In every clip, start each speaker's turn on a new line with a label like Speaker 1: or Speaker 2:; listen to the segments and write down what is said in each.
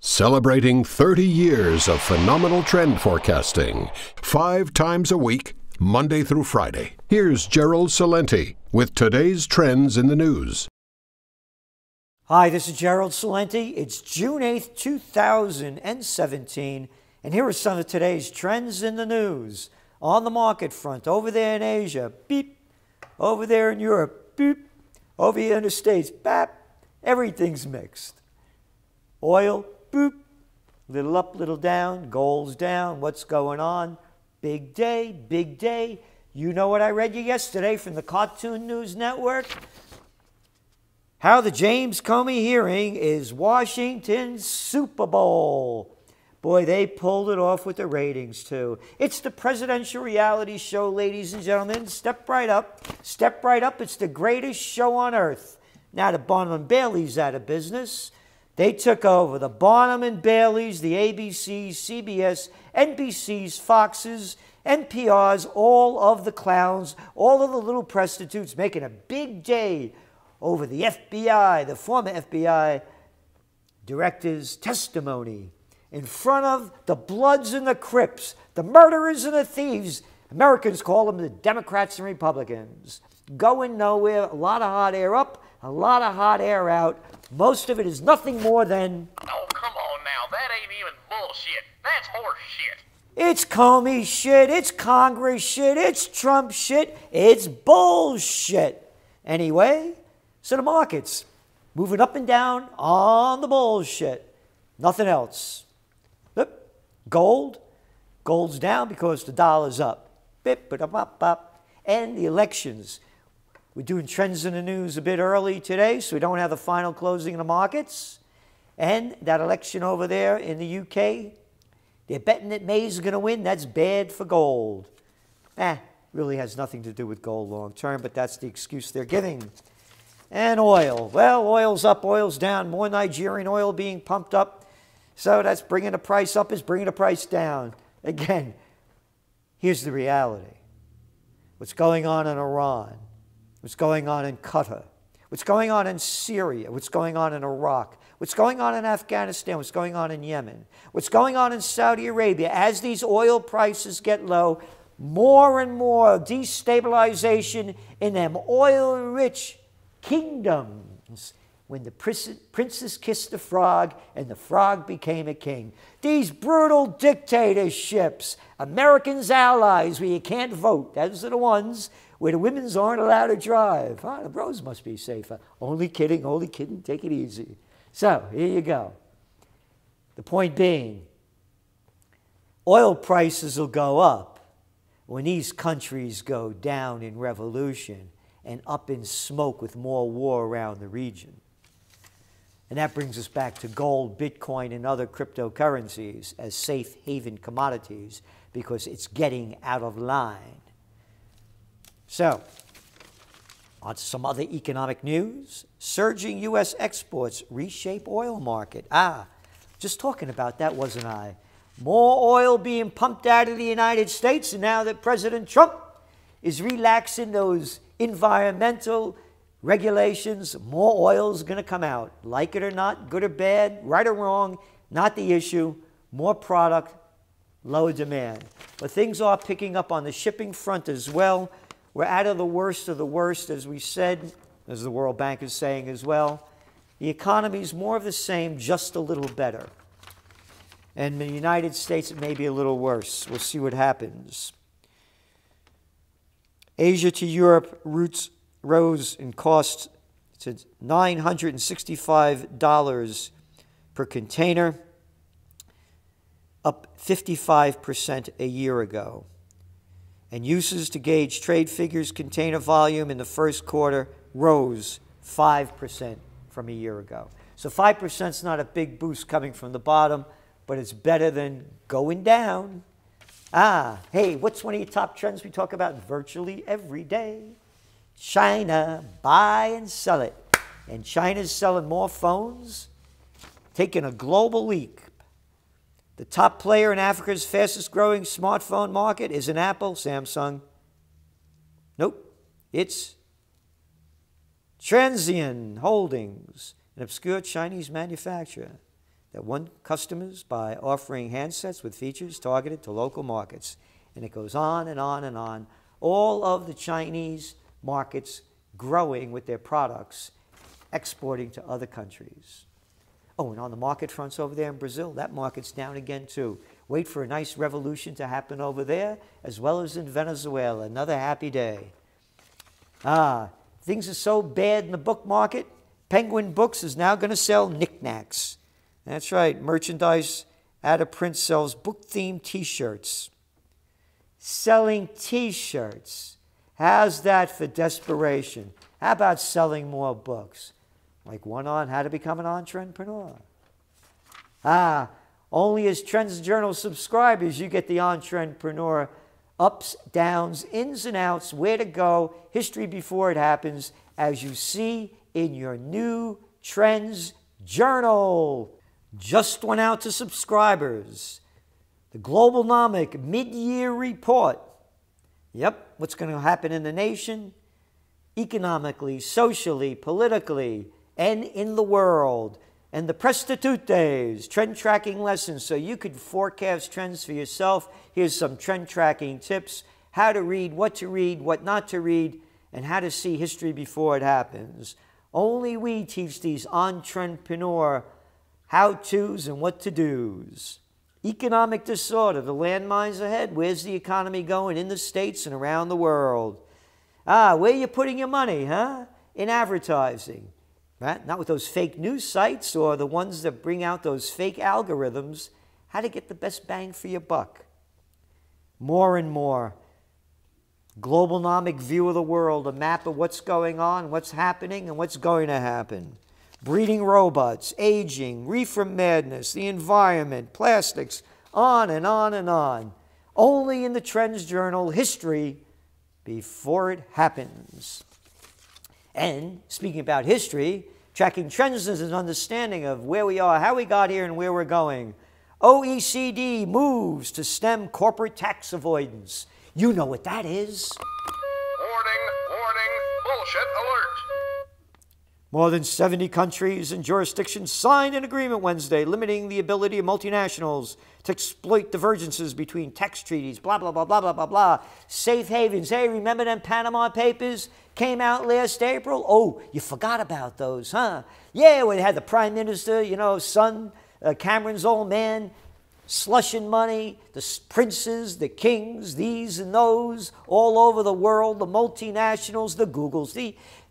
Speaker 1: Celebrating 30 years of phenomenal trend forecasting, 5 times a week, Monday through Friday. Here's Gerald Celente with today's trends in the news.
Speaker 2: Hi, this is Gerald Celente. It's June 8th, 2017, and here are some of today's trends in the news. On the market front, over there in Asia, beep. Over there in Europe, beep. Over here in the States, bap. Everything's mixed. Oil, boop. Little up, little down. Gold's down. What's going on? Big day, big day. You know what I read you yesterday from the Cartoon News Network? How the James Comey hearing is Washington's Super Bowl. Boy, they pulled it off with the ratings, too. It's the presidential reality show, ladies and gentlemen. Step right up. Step right up. It's the greatest show on earth. Now the Barnum and Bailey's out of business. They took over the Barnum and Bailey's, the ABCs, CBS, NBCs, Foxes, NPRs, all of the clowns, all of the little prostitutes making a big day over the FBI, the former FBI director's testimony in front of the Bloods and the Crips, the murderers and the thieves. Americans call them the Democrats and Republicans. Going nowhere, a lot of hot air up, a lot of hot air out. Most of it is nothing more than...
Speaker 3: Oh, come on now. That ain't even bullshit. That's horse shit.
Speaker 2: It's Comey shit, it's Congress shit, it's Trump shit, it's bullshit. Anyway, so the markets moving up and down on the bullshit. Nothing else. Yep. Gold's down because the dollar's up. And the elections. We're doing trends in the news a bit early today, so we don't have the final closing in the markets. And that election over there in the UK, they're betting that May's going to win. That's bad for gold. Really has nothing to do with gold long term, but that's the excuse they're giving. And oil. Well, oil's up, oil's down. More Nigerian oil being pumped up. So that's bringing the price up, is bringing the price down. Again, here's the reality. What's going on in Iran? What's going on in Qatar? What's going on in Syria? What's going on in Iraq? What's going on in Afghanistan? What's going on in Yemen? What's going on in Saudi Arabia? As these oil prices get low, more and more destabilization in them oil-rich kingdoms. When the princess kissed the frog and the frog became a king. These brutal dictatorships, Americans' allies where you can't vote, those are the ones where the women's aren't allowed to drive. The roads must be safer. Only kidding, take it easy. So, here you go. The point being, oil prices will go up when these countries go down in revolution and up in smoke with more war around the region. And that brings us back to gold, Bitcoin, and other cryptocurrencies as safe haven commodities because it's getting out of line. So, on to some other economic news. Surging U.S. exports reshape oil market. Just talking about that, wasn't I? More oil being pumped out of the United States, and now that President Trump is relaxing those environmental regulations, more oil is going to come out. Like it or not, good or bad, right or wrong, not the issue. More product, lower demand. But things are picking up on the shipping front as well. We're out of the worst, as we said, as the World Bank is saying as well. The economy is more of the same, just a little better. And in the United States, it may be a little worse. We'll see what happens. Asia to Europe routes rose in cost to $965 per container, up 55% a year ago. And uses to gauge trade figures container volume in the first quarter rose 5% from a year ago. So 5% is not a big boost coming from the bottom, but it's better than going down. Hey, what's one of your top trends we talk about virtually every day? China, buy and sell it. And China's selling more phones, taking a global leap. The top player in Africa's fastest growing smartphone market isn't Apple, Samsung. Nope, it's TrendsJournal Holdings, an obscure Chinese manufacturer that won customers by offering handsets with features targeted to local markets. And it goes on and on and on. All of the Chinese markets growing with their products, exporting to other countries. Oh, and on the market fronts over there in Brazil, that market's down again too. Wait for a nice revolution to happen over there, as well as in Venezuela. Another happy day. Things are so bad in the book market, Penguin Books is now going to sell knickknacks. That's right, merchandise out of print sells book-themed T-shirts. Selling T-shirts. How's that for desperation? How about selling more books? Like one on how to become an entrepreneur. Only as TrendsJournal subscribers you get the entrepreneur ups, downs, ins and outs, where to go, history before it happens, as you see in your new TrendsJournal. Just went out to subscribers. The Globalnomic Mid-Year Report. Yep, what's going to happen in the nation, economically, socially, politically, and in the world. And the Prestatutes, trend tracking lessons, so you could forecast trends for yourself. Here's some trend tracking tips, how to read, what not to read, and how to see history before it happens. Only we teach these entrepreneur how-tos and what-to-dos. Economic disorder, the landmines ahead. Where's the economy going in the States and around the world? Where are you putting your money, huh? In advertising. Right? Not with those fake news sites or the ones that bring out those fake algorithms. How to get the best bang for your buck. More and more. Globalnomic view of the world, a map of what's going on, what's happening, and what's going to happen. Breeding robots, aging, reefer madness, the environment, plastics, on and on and on. Only in the TrendsJournal, history before it happens. And speaking about history, tracking trends is an understanding of where we are, how we got here, and where we're going. OECD moves to stem corporate tax avoidance. You know what that is.
Speaker 3: Warning, warning, bullshit alert.
Speaker 2: More than 70 countries and jurisdictions signed an agreement Wednesday limiting the ability of multinationals to exploit divergences between tax treaties, blah, blah, blah, blah, blah, blah, blah. Safe havens. Hey, remember them Panama Papers came out last April? Oh, you forgot about those, huh? Yeah, we had the Prime Minister, son, Cameron's old man, slushing money, the princes, the kings, these and those, all over the world, the multinationals, the Googles,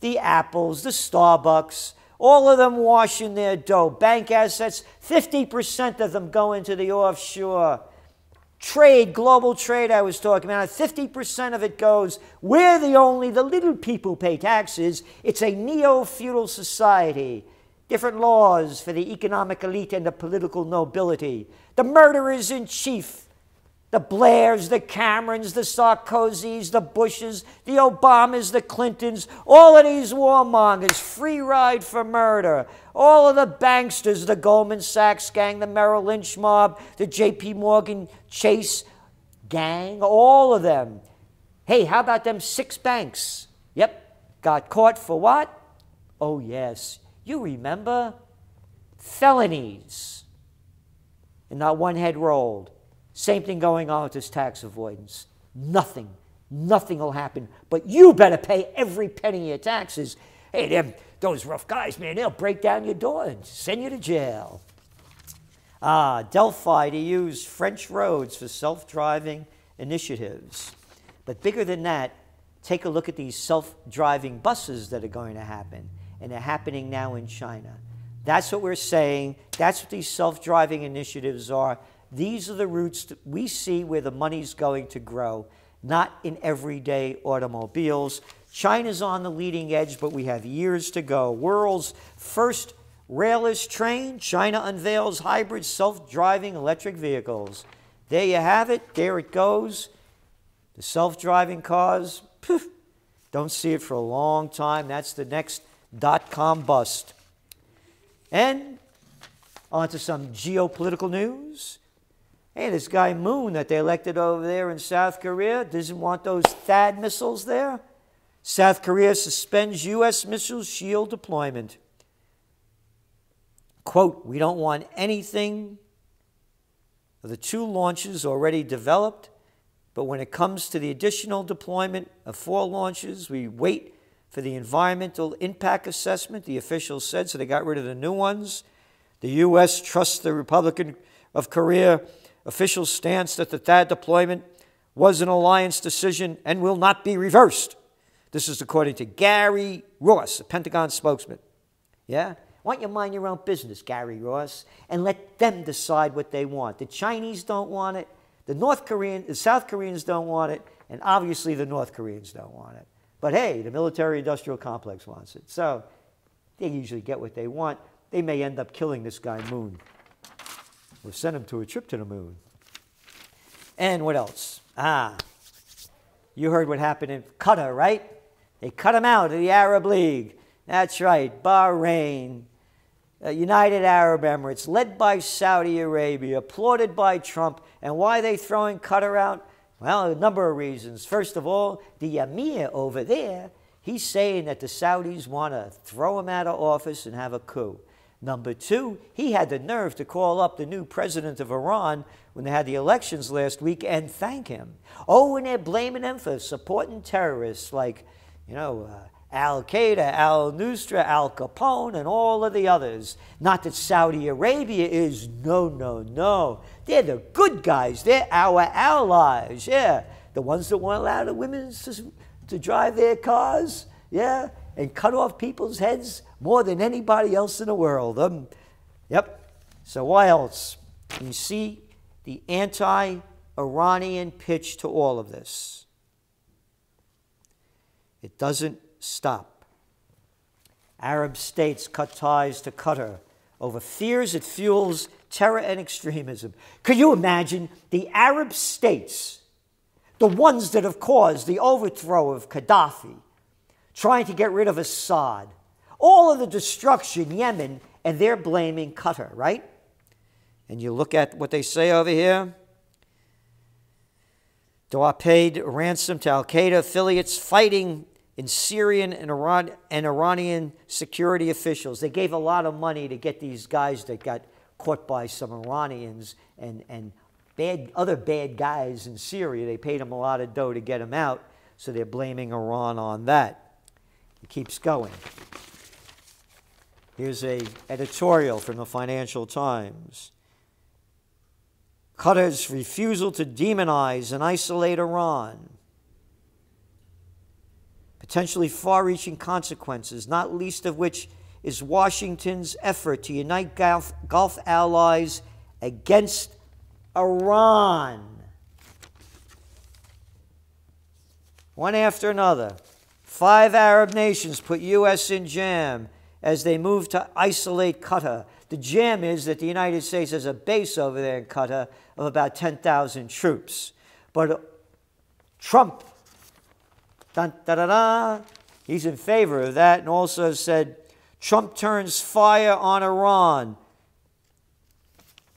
Speaker 2: the Apples, the Starbucks, all of them washing their dough. Bank assets, 50% of them go into the offshore. Trade, global trade I was talking about, 50% of it goes where the little people pay taxes. It's a neo-feudal society. Different laws for the economic elite and the political nobility. The murderers in chief. The Blairs, the Camerons, the Sarkozys, the Bushes, the Obamas, the Clintons, all of these warmongers, free ride for murder. All of the banksters, the Goldman Sachs gang, the Merrill Lynch mob, the JP Morgan Chase gang, all of them. Hey, how about them 6 banks? Yep, got caught for what? Oh, yes, you remember? Felonies. And not one head rolled. Same thing going on with this tax avoidance. Nothing will happen, but you better pay every penny of your taxes. Hey, those rough guys, man, they'll break down your door and send you to jail. Delphi to use French roads for self-driving initiatives. But bigger than that, take a look at these self-driving buses that are going to happen, and they're happening now in China. That's what we're saying. That's what these self-driving initiatives are. These are the routes that we see where the money's going to grow, not in everyday automobiles. China's on the leading edge, but we have years to go. World's first railless train, China unveils hybrid self-driving electric vehicles. There you have it. There it goes. The self-driving cars, poof, don't see it for a long time. That's the next dot-com bust. And on to some geopolitical news. Hey, this guy Moon that they elected over there in South Korea doesn't want those THAAD missiles there. South Korea suspends U.S. missile shield deployment. Quote, we don't want anything of the 2 launches already developed, but when it comes to the additional deployment of 4 launches, we wait for the environmental impact assessment, the officials said, so they got rid of the new ones. The U.S. trusts the Republic of Korea official stance that the THAAD deployment was an alliance decision and will not be reversed. This is according to Gary Ross, a Pentagon spokesman. Yeah? Why don't you mind your own business, Gary Ross, and let them decide what they want. The Chinese don't want it, the South Koreans don't want it, and obviously the North Koreans don't want it. But hey, the military-industrial complex wants it. So they usually get what they want. They may end up killing this guy Moon or send him to a trip to the moon. And what else? You heard what happened in Qatar, right? They cut him out of the Arab League. That's right, Bahrain, United Arab Emirates, led by Saudi Arabia, applauded by Trump. And why are they throwing Qatar out? Well, a number of reasons. First of all, the Emir over there, he's saying that the Saudis want to throw him out of office and have a coup. Number 2, he had the nerve to call up the new president of Iran when they had the elections last week and thank him. Oh, and they're blaming him for supporting terrorists like, Al-Qaeda, Al-Nusra, Al Capone, and all of the others. Not that Saudi Arabia is. No. They're the good guys. They're our allies. Yeah. The ones that won't allow the women to drive their cars. Yeah. And cut off people's heads more than anybody else in the world. Yep. So why else? You see the anti-Iranian pitch to all of this. It doesn't stop. Arab states cut ties to Qatar over fears it fuels terror and extremism. Could you imagine the Arab states, the ones that have caused the overthrow of Gaddafi, trying to get rid of Assad, all of the destruction, Yemen, and they're blaming Qatar, right? And you look at what they say over here. Doha paid ransom to Al-Qaeda affiliates fighting in Syrian and Iranian security officials. They gave a lot of money to get these guys that got caught by some Iranians and other bad guys in Syria. They paid them a lot of dough to get them out, so they're blaming Iran on that. It keeps going. Here's an editorial from the Financial Times. Qatar's refusal to demonize and isolate Iran. Potentially far-reaching consequences, not least of which is Washington's effort to unite Gulf allies against Iran. One after another, 5 Arab nations put U.S. in jam as they move to isolate Qatar. The jam is that the United States has a base over there in Qatar of about 10,000 troops. But Trump, he's in favor of that, and also said Trump turns fire on Iran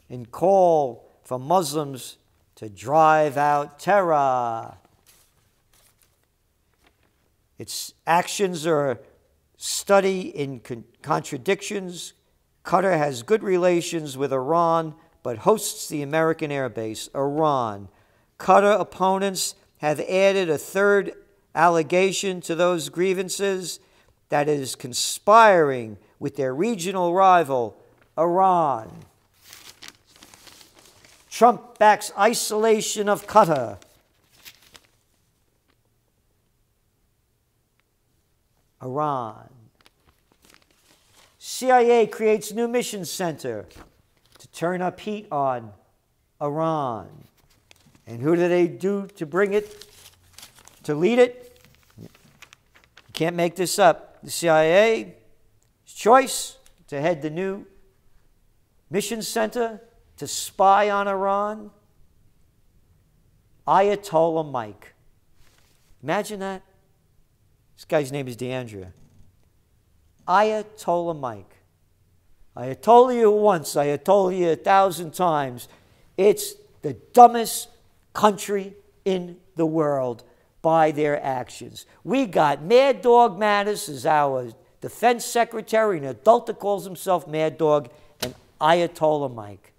Speaker 2: and call for Muslims to drive out terror. Its actions are study in contradictions. Qatar has good relations with Iran, but hosts the American air base, Iran. Qatar opponents have added a third allegation to those grievances, that is conspiring with their regional rival, Iran. Trump backs isolation of Qatar. Iran. CIA creates new mission center to turn up heat on Iran. And who do they do to bring it, to lead it? You can't make this up. The CIA's choice to head the new mission center to spy on Iran, Ayatollah Mike. Imagine that. This guy's name is DeAndrea. Ayatollah Mike. I had told you once, I had told you 1,000 times, it's the dumbest country in the world by their actions. We got Mad Dog Mattis as our defense secretary, an adult that calls himself Mad Dog, and Ayatollah Mike.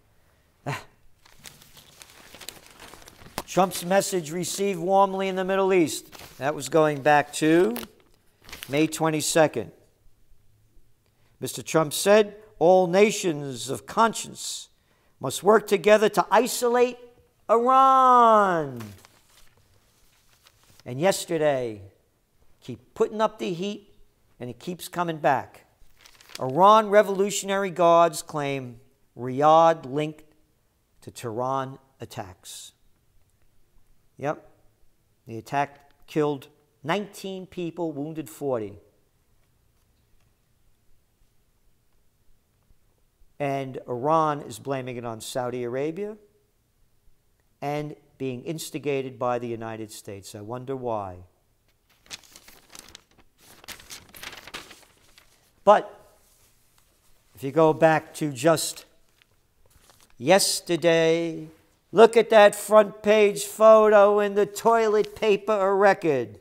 Speaker 2: Trump's message received warmly in the Middle East. That was going back to May 22nd. Mr. Trump said, all nations of conscience must work together to isolate Iran. And yesterday, keep putting up the heat, and it keeps coming back. Iran Revolutionary Guards claim Riyadh linked to Tehran attacks. Yep, the attack killed 19 people, wounded 40. And Iran is blaming it on Saudi Arabia and being instigated by the United States. I wonder why. But if you go back to just yesterday, look at that front page photo in the toilet paper record.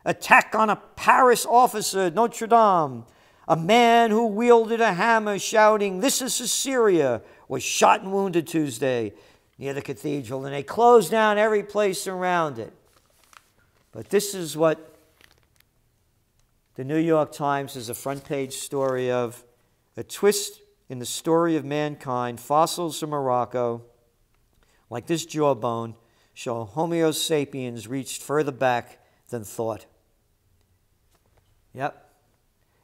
Speaker 2: Attack on a Paris officer, Notre Dame. A man who wielded a hammer shouting, "This is Syria," was shot and wounded Tuesday near the cathedral, and they closed down every place around it. But this is what the New York Times is a front page story of: a twist in the story of mankind. Fossils from Morocco, like this jawbone, show Homo sapiens reached further back than thought. Yep.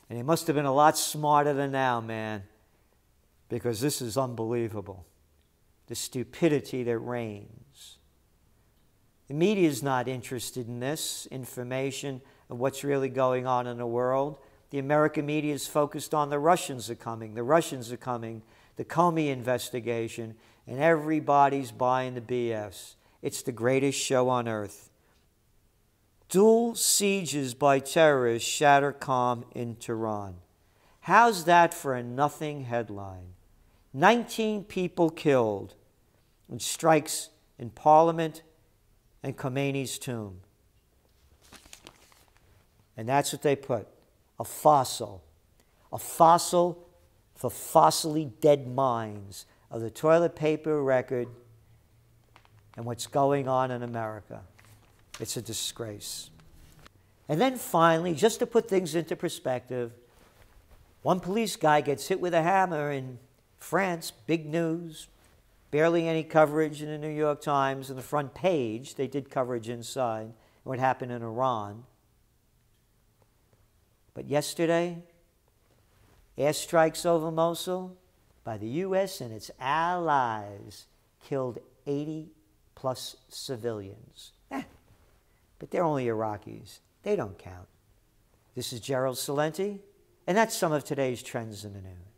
Speaker 2: And he must have been a lot smarter than now, man, because this is unbelievable. The stupidity that reigns. The media is not interested in this information of what's really going on in the world. The American media is focused on the Russians are coming, the Comey investigation, and everybody's buying the BS. It's the greatest show on earth. Dual sieges by terrorists shatter calm in Tehran. How's that for a nothing headline? 19 people killed in strikes in Parliament and Khomeini's tomb. And that's what they put. A fossil for fossily dead minds of the toilet paper record and what's going on in America. It's a disgrace. And then finally, just to put things into perspective, one police guy gets hit with a hammer in France, big news, barely any coverage in the New York Times on the front page. They did coverage inside, what happened in Iran. But yesterday, airstrikes over Mosul by the U.S. and its allies killed 80 plus civilians. But they're only Iraqis. They don't count. This is Gerald Celente, and that's some of today's trends in the news.